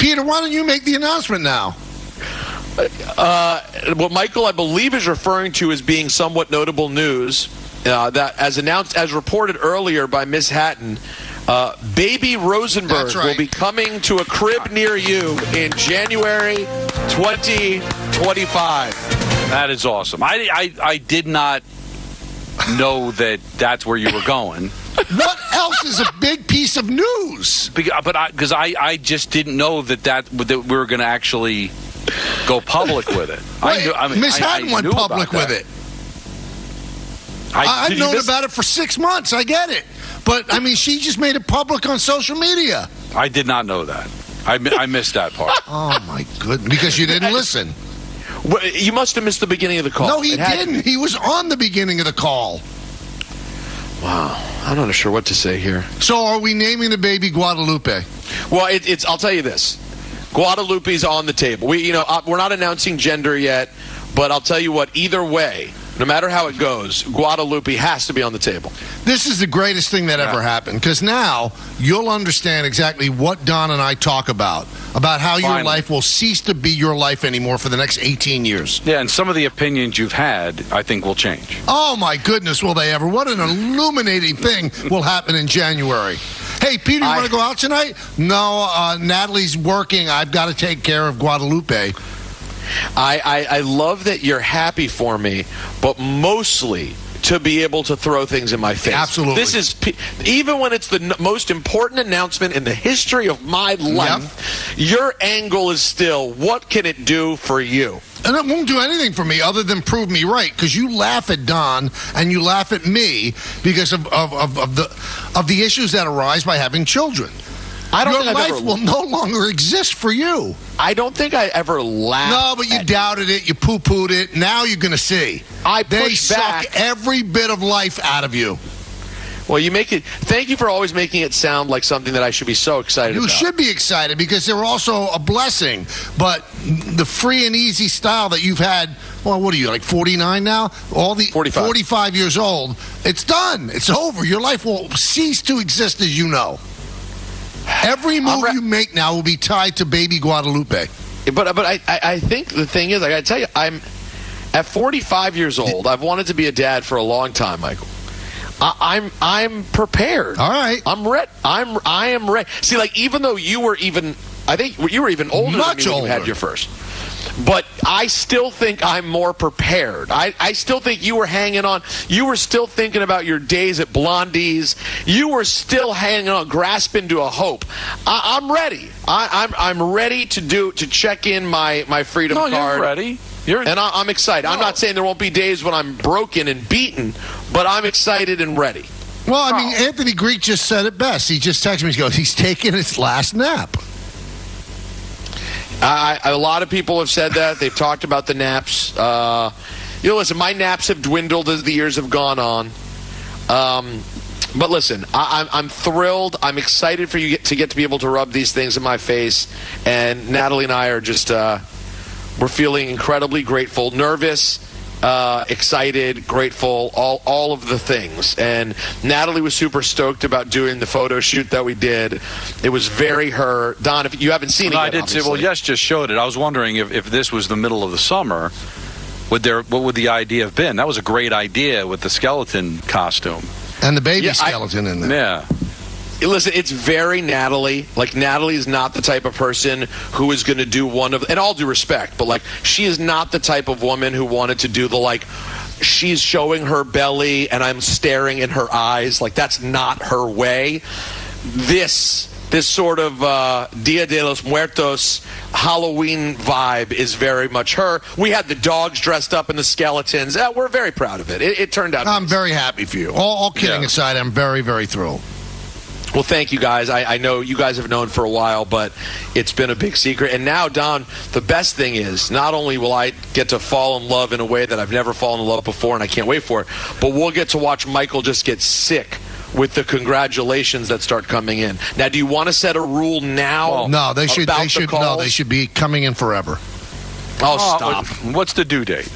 Peter, why don't you make the announcement now? What Michael, I believe, is referring to as being somewhat notable news that, as reported earlier by Miss Hatton, baby Rosenberg will be coming to a crib near you in January 2025. That is awesome. I did not know that that's where you were going. What else is a big piece of news? Because I just didn't know that we were going to actually go public with it. Miss Hatton went public with it. I've known about it for 6 months. I get it. But, I mean, she just made it public on social media. I did not know that. I missed that part. Oh, my goodness. Because you didn't listen. Well, you must have missed the beginning of the call. No, he didn't. He was on the beginning of the call. Wow. I'm not sure what to say here. So are we naming the baby Guadalupe? Well, I'll tell you this. Guadalupe's on the table. We're not announcing gender yet, but I'll tell you what, either way, no matter how it goes, Guadalupe has to be on the table. This is the greatest thing that ever happened, because now you'll understand exactly what Don and I talk about how your life will cease to be your life anymore for the next 18 years. Yeah, and some of the opinions you've had, I think, will change. Oh, my goodness, will they ever? What an illuminating thing will happen in January. Hey, Peter, you want to go out tonight? No, Natalie's working. I've got to take care of Guadalupe. I love that you're happy for me, but mostly to be able to throw things in my face. Absolutely. This is, even when it's the most important announcement in the history of my life, your angle is still, what can it do for you? And it won't do anything for me other than prove me right, because you laugh at Don and you laugh at me because of the issues that arise by having children. Your life will no longer exist for you. I don't think I ever laughed. No, but you doubted it. You poo-pooed it. Now you're going to see. They suck every bit of life out of you. Well, thank you for always making it sound like something that I should be so excited about. You should be excited because they're also a blessing. But the free and easy style that you've had, well, what are you, like 49 now? 45 years old. It's done. It's over. Your life will cease to exist as you know. Every move you make now will be tied to baby Guadalupe. But I think the thing is, I got to tell you, I'm at 45 years old. I've wanted to be a dad for a long time, Michael. I'm prepared. All right. I'm ready. I am ready. See, like, even though I think you were even older than me when you had your first. But I still think I'm more prepared. I still think you were hanging on. You were still thinking about your days at Blondie's. You were still hanging on, grasping to a hope. I'm ready. I'm ready to check in my freedom card. You're ready. And I'm excited. I'm not saying there won't be days when I'm broken and beaten, but I'm excited and ready. Well, I mean, Anthony Greek just said it best. He just texted me. He goes, he's taking his last nap. A lot of people have said that. They've talked about the naps. Listen, my naps have dwindled as the years have gone on. But listen, I'm thrilled. I'm excited for you to get to be able to rub these things in my face. And Natalie and I are just, we're feeling incredibly grateful, nervous, excited, grateful, all of the things. And Natalie was super stoked about doing the photo shoot that we did. It was very her. Don, if you haven't seen it yet, I did see. Well, Yes just showed it. I was wondering if this was the middle of the summer, what would the idea have been? That was a great idea with the skeleton costume. And the baby skeleton in there. Yeah. Listen, it's very Natalie. Like, Natalie is not the type of person who is going to do one of, and all due respect, but, like, she is not the type of woman who wanted to do the, like, she's showing her belly and I'm staring in her eyes. Like, that's not her way. This sort of Dia de los Muertos Halloween vibe is very much her. We had the dogs dressed up in the skeletons. We're very proud of it. It turned out I'm very happy for you. All kidding aside, I'm very, very thrilled. Well, thank you guys. I know you guys have known for a while, but it's been a big secret. And now, Don, the best thing is not only will I get to fall in love in a way that I've never fallen in love before, and I can't wait for it, but we'll get to watch Michael just get sick with the congratulations that start coming in. Now, do you want to set a rule now? No, they should be coming in forever. Oh, stop. What's the due date?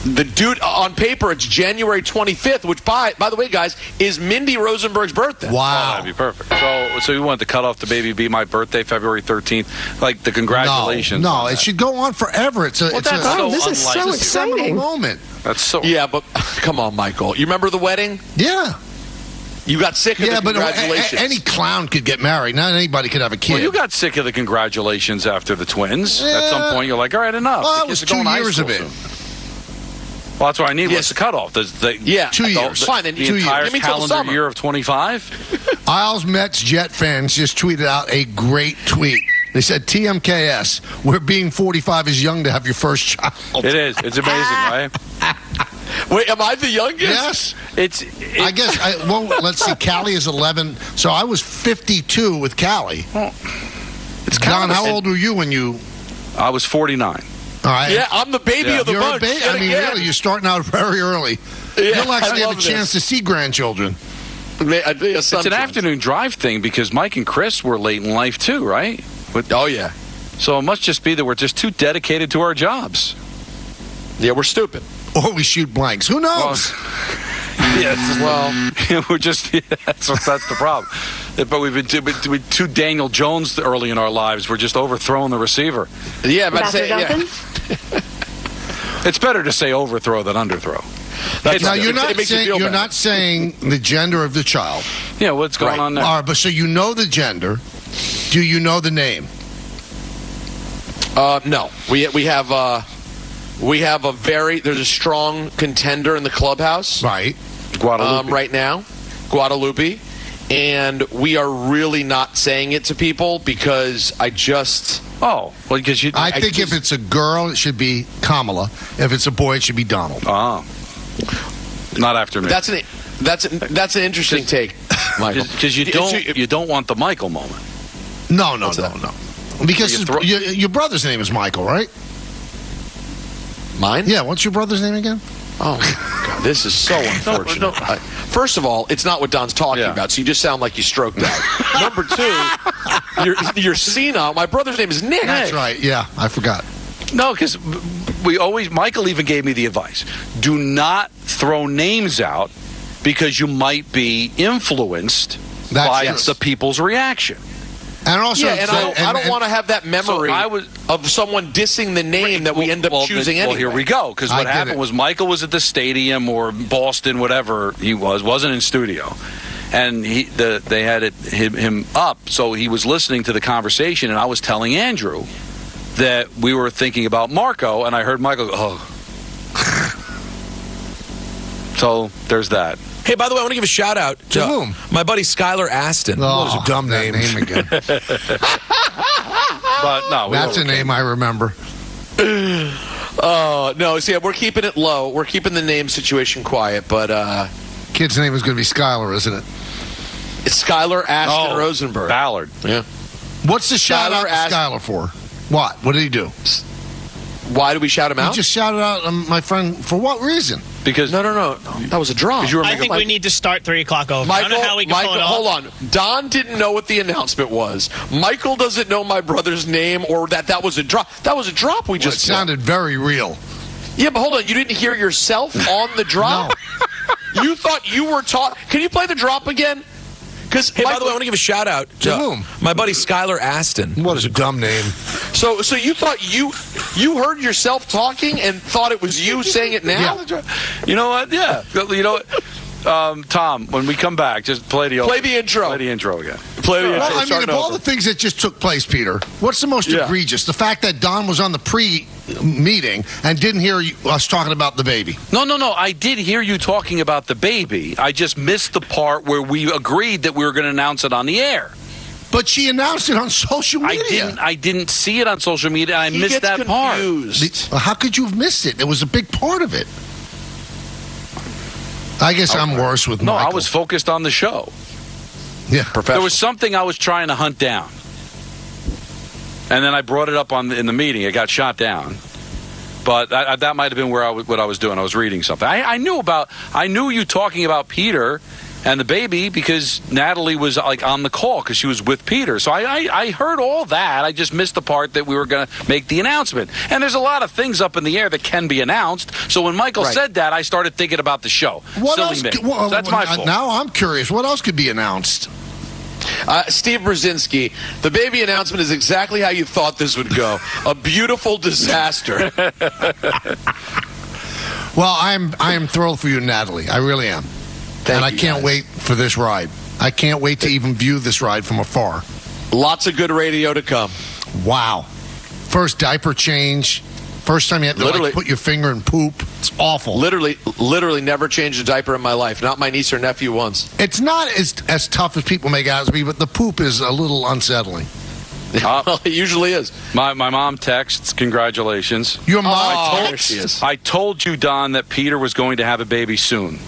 The dude, on paper, it's January 25th, which, by the way, guys, is Mindy Rosenberg's birthday. Wow. Oh, that'd be perfect. So you want the cutoff the baby be my birthday, February 13th? Like the congratulations. No, it should go on forever. This is so exciting moment. That's so. Yeah, but come on, Michael. You remember the wedding? Yeah. You got sick of the congratulations. But any clown could get married. Not anybody could have a kid. Well, you got sick of the congratulations after the twins. Yeah. At some point, you're like, all right, enough. Well, it was 2 years of it. Well, that's what I need. What's the cutoff? 2 years. Fine, then the 2 entire years. Give me till the calendar summer. year of 25? Isles Mets Jet fans just tweeted out a great tweet. They said, TMKS, where being 45 is young to have your first child. It is. It's amazing, right? Wait, am I the youngest? Yes. I guess, let's see. Callie is 11. So I was 52 with Callie. It's Don, how old were you when you... I was 49. All right. Yeah, I'm the baby of the bunch. Really, you're starting out very early. Yeah, You'll actually have a chance to see grandchildren. It's an afternoon drive thing because Mike and Chris were late in life too, right? Oh, yeah. So it must just be that we're just too dedicated to our jobs. Yeah, we're stupid. Or we shoot blanks. Who knows? We're just that's the problem. But we've been too Daniel Jones early in our lives. We're just overthrowing the receiver. Yeah, but it's better to say overthrow than underthrow. Now you're not saying the gender of the child. Yeah, what's going on there? All right, but so you know the gender. Do you know the name? No. We have there's a strong contender in the clubhouse. Right. Guadalupe. Right now. Guadalupe. And we are really not saying it to people because I just... Oh, well, because I think if it's a girl, it should be Kamala. If it's a boy, it should be Donald. Oh. Not after me. That's an interesting take, Michael. Because you don't want the Michael moment. No. Because your brother's name is Michael, right? Mine? Yeah, what's your brother's name again? Oh, God, this is so unfortunate. First of all, it's not what Don's talking about, so you just sound like you stroked out. Number two, you're senile. My brother's name is Nick. That's right, yeah, I forgot. No, because Michael even gave me the advice. Do not throw names out because you might be influenced by the people's reaction. And also, I don't want to have that memory of someone dissing the name that we end up choosing anyway. Well, here we go. Because what happened was Michael was at the stadium or Boston, whatever he wasn't in studio. And they had him up, so he was listening to the conversation, and I was telling Andrew that we were thinking about Marco, and I heard Michael go, oh. So there's that. Hey, by the way, I want to give a shout out to whom? My buddy Skylar Aston. Oh, what a dumb name again. But no, that's a name I remember. No, see, we're keeping it low. We're keeping the name situation quiet, but kid's name is going to be Skylar, isn't it? It's Skylar Aston Rosenberg. Ballard. Yeah. What's the shout out to Skylar for? What? What did he do? Why did we shout him out? You just shouted out my friend for what reason? Because no, that was a drop. I think we need to start 3 o'clock over. Michael, I don't know how we can pull it off. Hold on. Don didn't know what the announcement was. Michael doesn't know my brother's name or that was a drop. That was a drop we just It sounded very real. Yeah, but hold on. You didn't hear yourself on the drop? No. You thought you were taught. Can you play the drop again? Hey, by the way, I want to give a shout out to whom? My buddy Skylar Aston. What is a dumb name? So you thought you heard yourself talking and thought it was you saying it now? Yeah. You know what? Yeah. You know what? Tom, when we come back, just play the intro. Play the intro again. Play the intro. Well, I mean, of all the things that just took place, Peter, what's the most egregious? The fact that Don was on the pre-meeting and didn't hear us talking about the baby. No. I did hear you talking about the baby. I just missed the part where we agreed that we were going to announce it on the air. But she announced it on social media. I didn't see it on social media. I missed that part. How could you have missed it? It was a big part of it. I guess I'm worse with Michael. No, I was focused on the show. Yeah, there was something I was trying to hunt down, and then I brought it up in the meeting. It got shot down, but that might have been what I was doing. I was reading something. I knew you talking about Peter and the baby because Natalie was like on the call because she was with Peter. So I heard all that. I just missed the part that we were going to make the announcement. And there's a lot of things up in the air that can be announced. So when Michael said that, I started thinking about the show. What Silly else? me. So that's my fault. Now I'm curious. What else could be announced? Steve Brzezinski, the baby announcement is exactly how you thought this would go. A beautiful disaster. Well, I am thrilled for you, Natalie. I really am. I can't wait for this ride. I can't wait to even view this ride from afar. Lots of good radio to come. Wow. First diaper change. First time you had to put your finger in poop. It's awful. Literally never changed a diaper in my life. Not my niece or nephew once. It's not as tough as people make out to be, but the poop is a little unsettling. Well, it usually is. My mom texts, congratulations. Your mom? I told you, Don, that Peter was going to have a baby soon.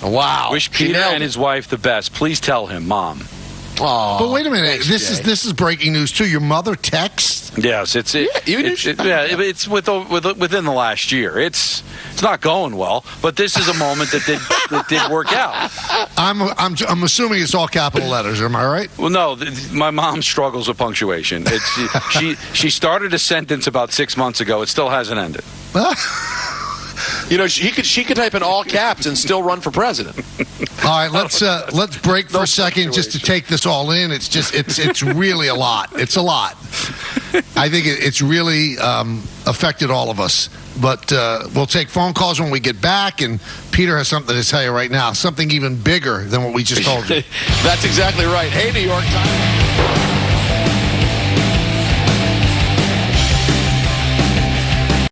Wow. Wish Peter and his wife the best. Please tell him, Mom. Oh, but wait a minute. Thanks, this is breaking news too. Your mother texts? Yes, it's within the last year. It's not going well, but this is a moment that did work out. I'm assuming it's all capital letters. Am I right? Well, no. My mom struggles with punctuation. She started a sentence about 6 months ago. It still hasn't ended. You know, she could type in all caps and still run for president. All right, let's break for a second just to take this all in. It's really a lot. It's a lot. I think it's really affected all of us. But we'll take phone calls when we get back, and Peter has something to tell you right now, something even bigger than what we just told you. That's exactly right. Hey, New York Times.